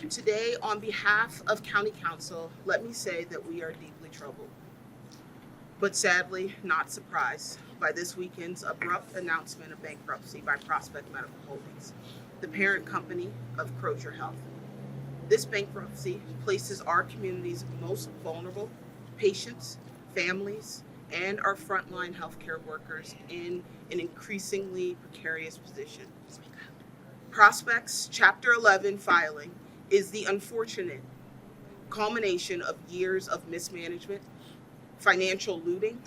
Today, on behalf of County Council, let me say that we are deeply troubled, but sadly not surprised by this weekend's abrupt announcement of bankruptcy by Prospect Medical Holdings, the parent company of Crozer Health. This bankruptcy places our community's most vulnerable patients, families, and our frontline healthcare workers in an increasingly precarious position. Prospect's Chapter 11 filing is the unfortunate culmination of years of mismanagement, financial looting,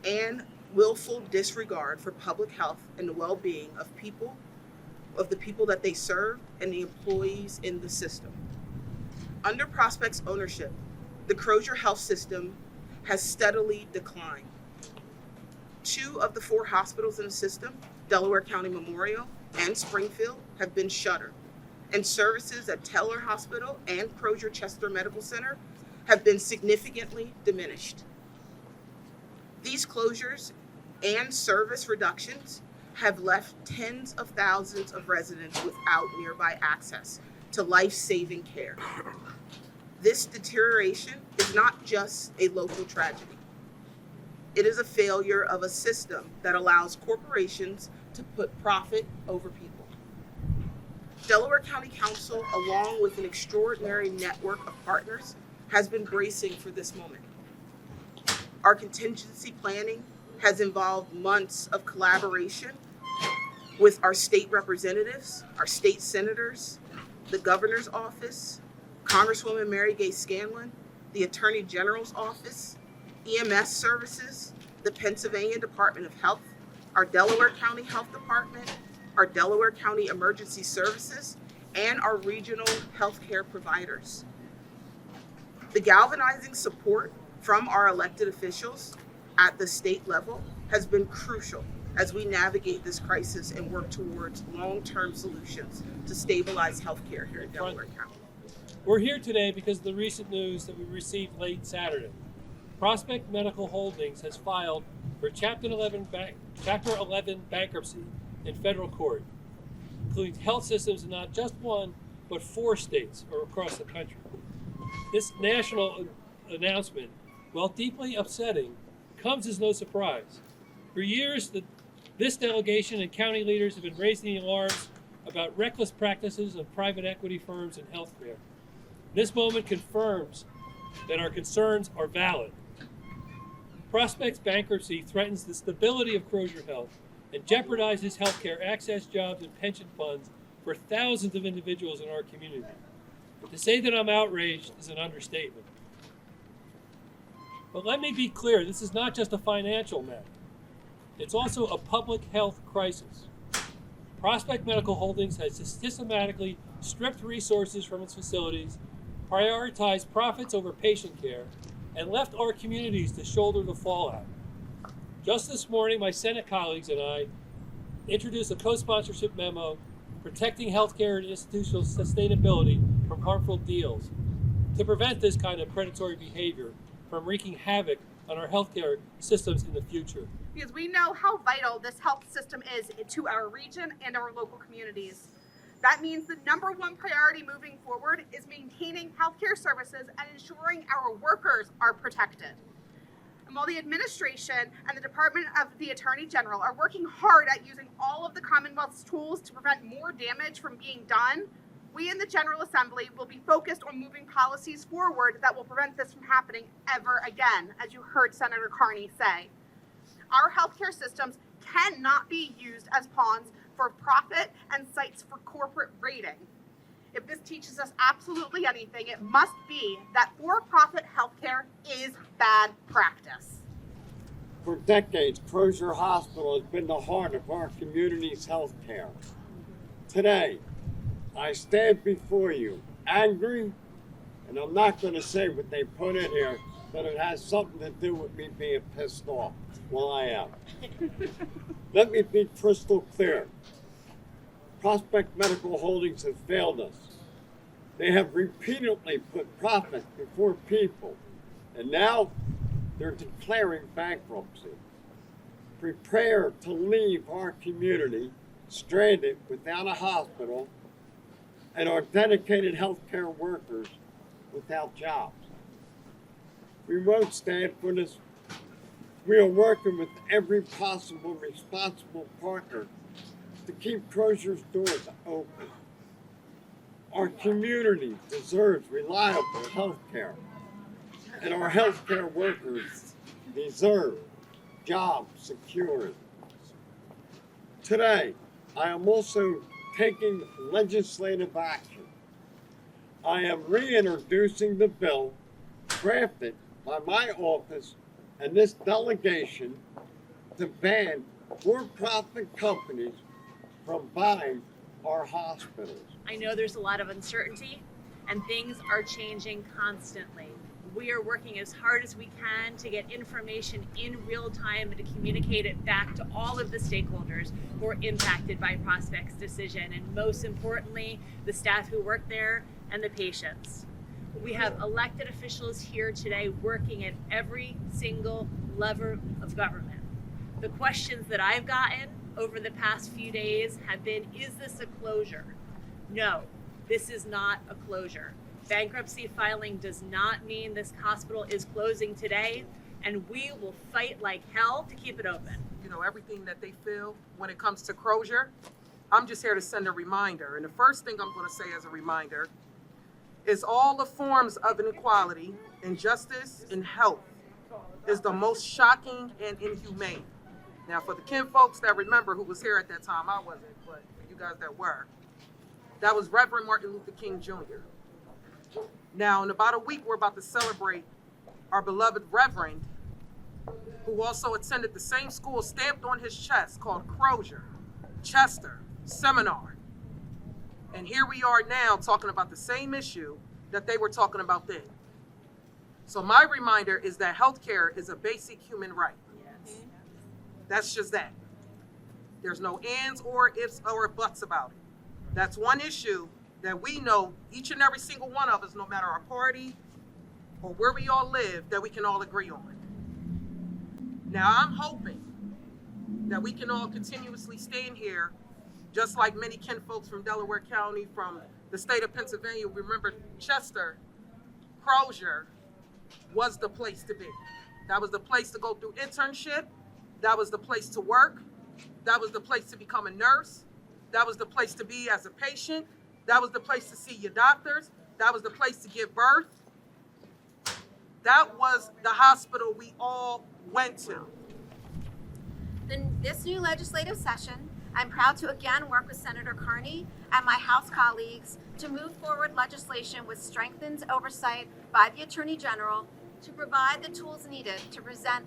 and willful disregard for public health and the well-being of the people that they serve and the employees in the system. Under Prospect's ownership, the Crozer Health System has steadily declined. 2 of the 4 hospitals in the system, Delaware County Memorial and Springfield, have been shuttered, and services at Teller Hospital and Crozer Chester Medical Center have been significantly diminished. These closures and service reductions have left tens of thousands of residents without nearby access to life-saving care. This deterioration is not just a local tragedy. It is a failure of a system that allows corporations to put profit over people. Delaware County Council, along with an extraordinary network of partners, has been bracing for this moment. Our contingency planning has involved months of collaboration with our state representatives, our state senators, the governor's office, Congresswoman Mary Gay Scanlon, the Attorney General's office, EMS services, the Pennsylvania Department of Health, our Delaware County Health Department, our Delaware County Emergency Services, and our regional healthcare providers. The galvanizing support from our elected officials at the state level has been crucial as we navigate this crisis and work towards long-term solutions to stabilize healthcare here in Delaware County. We're here today because of the recent news that we received late Saturday. Prospect Medical Holdings has filed for Chapter 11 bankruptcy in federal court, including health systems in not just 1, but 4 states or across the country. This national announcement, while deeply upsetting, comes as no surprise. For years, this delegation and county leaders have been raising the alarms about reckless practices of private equity firms in healthcare. This moment confirms that our concerns are valid. Prospect's bankruptcy threatens the stability of Crozer Health and jeopardizes healthcare access, jobs, and pension funds for thousands of individuals in our community. To say that I'm outraged is an understatement. But let me be clear, this is not just a financial matter. It's also a public health crisis. Prospect Medical Holdings has systematically stripped resources from its facilities, prioritized profits over patient care, and left our communities to shoulder the fallout. Just this morning, my Senate colleagues and I introduced a co-sponsorship memo protecting healthcare and institutional sustainability from harmful deals to prevent this kind of predatory behavior from wreaking havoc on our healthcare systems in the future. Because we know how vital this health system is to our region and our local communities. That means the number 1 priority moving forward is maintaining healthcare services and ensuring our workers are protected. And while the administration and the Department of the Attorney General are working hard at using all of the Commonwealth's tools to prevent more damage from being done, we in the General Assembly will be focused on moving policies forward that will prevent this from happening ever again, as you heard Senator Carney say. Our healthcare systems cannot be used as pawns for profit and sites for corporate raiding. If this teaches us absolutely anything, it must be that for-profit healthcare is bad practice. For decades, Crozer Hospital has been the heart of our community's health care. Today, I stand before you angry, and I'm not going to say what they put in here, but it has something to do with me being pissed off. Well, I am. Let me be crystal clear. Prospect Medical Holdings has failed us. They have repeatedly put profit before people, and now they're declaring bankruptcy. Prepare to leave our community stranded without a hospital, and our dedicated healthcare workers without jobs. We won't stand for this. We are working with every possible responsible partner to keep Crozer's doors open. Our community deserves reliable health care, and our healthcare workers deserve job security. Today, I am also taking legislative action. I am reintroducing the bill drafted by my office and this delegation to ban for-profit companies from buying our hospitals. I know there's a lot of uncertainty and things are changing constantly. We are working as hard as we can to get information in real time and to communicate it back to all of the stakeholders who are impacted by Prospect's decision, and most importantly, the staff who work there and the patients. We have elected officials here today working at every single level of government. The questions that I've gotten over the past few days have been, is this a closure? No, this is not a closure. Bankruptcy filing does not mean this hospital is closing today, and we will fight like hell to keep it open. You know, everything that they feel when it comes to Crozer, I'm just here to send a reminder. And the first thing I'm going to say as a reminder is all the forms of inequality, injustice, and health is the most shocking and inhumane. Now, for the kin folks that remember who was here at that time, I wasn't, but for you guys that were, that was Reverend Martin Luther King Jr. Now, in about a week, we're about to celebrate our beloved Reverend, who also attended the same school stamped on his chest called Crozer, Chester, Seminar. And here we are now talking about the same issue that they were talking about then. So my reminder is that healthcare is a basic human right. Yes. That's just that. There's no ands or ifs or buts about it. That's one issue that we know, each and every single one of us, no matter our party or where we all live, that we can all agree on. Now, I'm hoping that we can all continuously stand here, just like many kin folks from Delaware County, from the state of Pennsylvania. Remember, Chester, Crozer was the place to be. That was the place to go through internship. That was the place to work. That was the place to become a nurse. That was the place to be as a patient. That was the place to see your doctors. That was the place to give birth. That was the hospital we all went to. This new legislative session, I'm proud to again work with Senator Carney and my House colleagues to move forward legislation with strengthened oversight by the Attorney General to provide the tools needed to prevent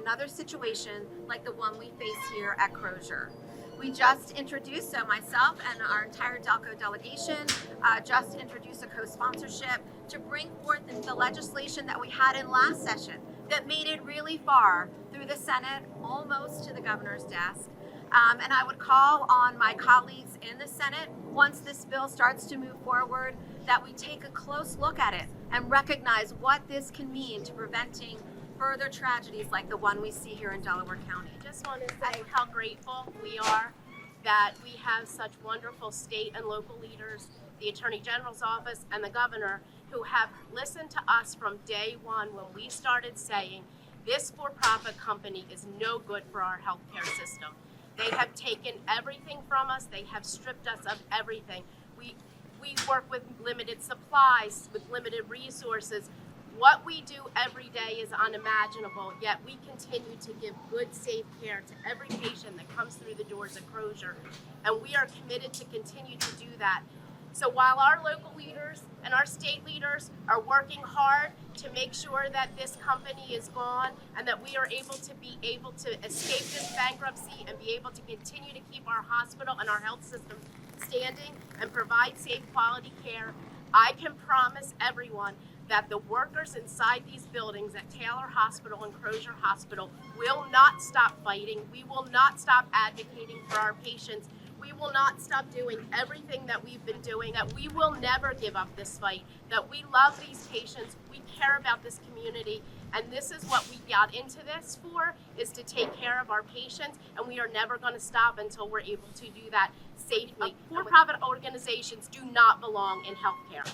another situation like the one we face here at Crozer. We just introduced, so myself and our entire Delco delegation just introduced a co-sponsorship to bring forth the legislation that we had in last session that made it really far through the Senate, almost to the governor's desk. And I would call on my colleagues in the Senate, once this bill starts to move forward, that we take a close look at it and recognize what this can mean to preventing further tragedies like the one we see here in Delaware County. Just want to say how grateful we are that we have such wonderful state and local leaders, the Attorney General's office and the governor, who have listened to us from day one when we started saying this for-profit company is no good for our healthcare system. They have taken everything from us. They have stripped us of everything. We work with limited supplies, with limited resources. What we do every day is unimaginable, yet we continue to give good, safe care to every patient that comes through the doors at Crozer, and we are committed to continue to do that. So while our local leaders and our state leaders are working hard to make sure that this company is gone and that we are able to escape this bankruptcy and be able to continue to keep our hospital and our health system standing and provide safe quality care, I can promise everyone that the workers inside these buildings at Taylor Hospital and Crozer Hospital will not stop fighting. We will not stop advocating for our patients. We will not stop doing everything that we've been doing, that we will never give up this fight, that we love these patients, we care about this community, and this is what we got into this for, is to take care of our patients, and we are never going to stop until we're able to do that. safely. For-profit organizations do not belong in healthcare.